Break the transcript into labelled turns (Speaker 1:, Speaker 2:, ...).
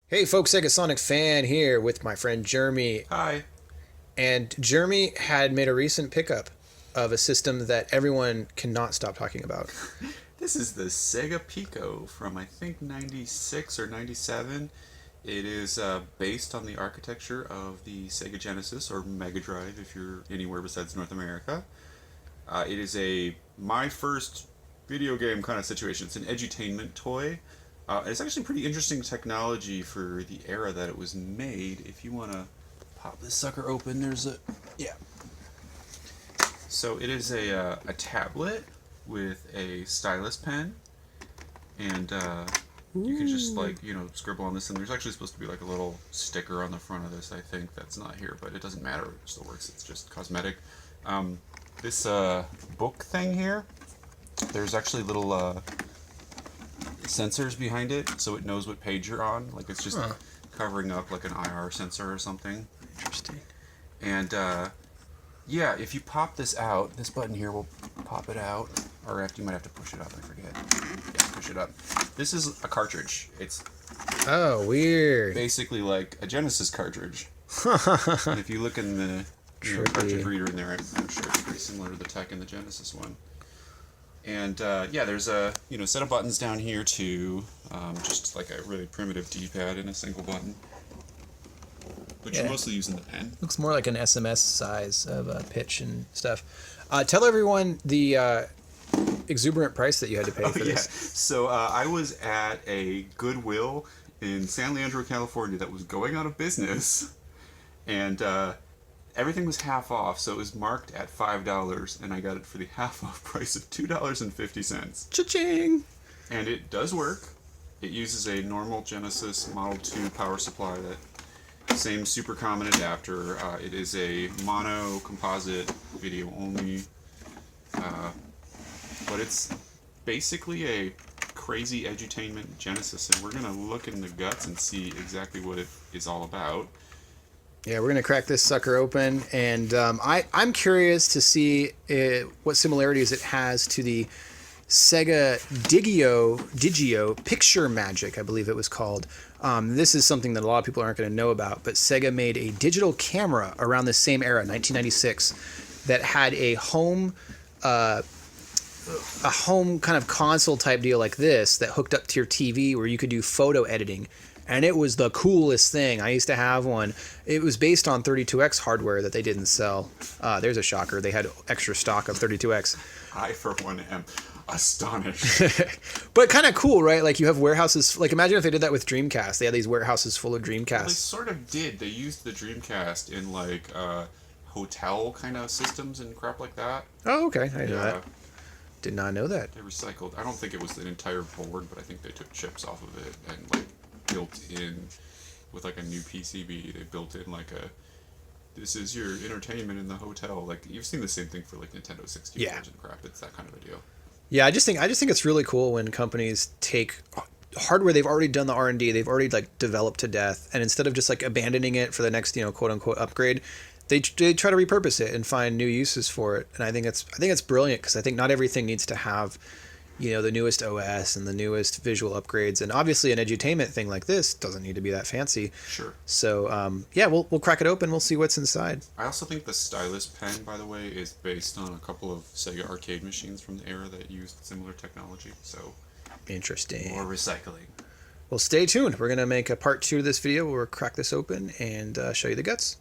Speaker 1: Hey folks, Segasonicfan here with my friend Jeremy.
Speaker 2: Hi.
Speaker 1: And Jeremy had made a recent pickup of a system that everyone cannot stop talking about.
Speaker 2: This is the Sega Pico from I think 96 or 97. It is based on the architecture of the Sega Genesis or Mega Drive if you're anywhere besides North America. It is my first video game kind of situation. It's an edutainment toy. It's actually pretty interesting technology for the era that it was made. If you want to pop this sucker open, yeah. So it is a tablet with a stylus pen, and you can just scribble on this. And there's actually supposed to be like a little sticker on the front of this. I think that's not here, but it doesn't matter. It still works. It's just cosmetic. This book thing here, there's actually little sensors behind it, so it knows what page you're on. Like it's just covering up like an IR sensor or something.
Speaker 1: Interesting.
Speaker 2: And yeah, if you pop this out, this button here will pop it out. Or you might have to push it up, I forget. Yeah, push it up. This is a cartridge. It's
Speaker 1: weird.
Speaker 2: basically like a Genesis cartridge. And if you look in the cartridge reader in there, I'm sure it's pretty similar to the tech in the Genesis one. And yeah, there's a set of buttons down here too, just like a really primitive D-pad and a single button. But you're mostly using the pen.
Speaker 1: Looks more like an SMS size of pitch and stuff. Tell everyone the exuberant price that you had to pay for this.
Speaker 2: So I was at a Goodwill in San Leandro, California that was going out of business, and everything was half off, so it was marked at $5, and I got it for the half off price of $2.50.
Speaker 1: Cha-ching!
Speaker 2: And it does work. It uses a normal Genesis Model 2 power supply, that same super common adapter. It is a mono composite video only, but it's basically a crazy edutainment Genesis, and we're gonna look in the guts and see exactly what it is all about.
Speaker 1: Yeah, we're going to crack this sucker open, and I'm curious to see what similarities it has to the Sega Digio Picture Magic, I believe it was called. This is something that a lot of people aren't going to know about, but Sega made a digital camera around the same era, 1996, that had a home kind of console type deal like this that hooked up to your TV where you could do photo editing. And it was the coolest thing. I used to have one. It was based on 32X hardware that they didn't sell. There's a shocker. They had extra stock of 32X.
Speaker 2: I, for one, am astonished.
Speaker 1: But kind of cool, right? Like you have warehouses. Like imagine if they did that with Dreamcast. They had these warehouses full of Dreamcasts.
Speaker 2: Well, they sort of did. They used the Dreamcast in like hotel kind of systems and crap like that.
Speaker 1: Oh, okay. I know that. Did not know that.
Speaker 2: They recycled. I don't think it was an entire board, but I think they took chips off of it and like built in with like a new PCB. They built in like this is your entertainment in the hotel. Like you've seen the same thing for like Nintendo 64s and crap. It's that kind of a deal.
Speaker 1: Yeah, I just think it's really cool when companies take hardware they've already done the R&D, they've already like developed to death, and instead of just like abandoning it for the next quote unquote upgrade, they try to repurpose it and find new uses for it. And I think it's brilliant because I think not everything needs to have the newest OS and the newest visual upgrades, and obviously an edutainment thing like this doesn't need to be that fancy.
Speaker 2: Sure.
Speaker 1: So yeah, we'll crack it open. We'll see what's inside.
Speaker 2: I also think the stylus pen, by the way, is based on a couple of Sega arcade machines from the era that used similar technology. So
Speaker 1: interesting.
Speaker 2: More recycling.
Speaker 1: Well, stay tuned. We're gonna make a part 2 of this video where we'll crack this open and show you the guts.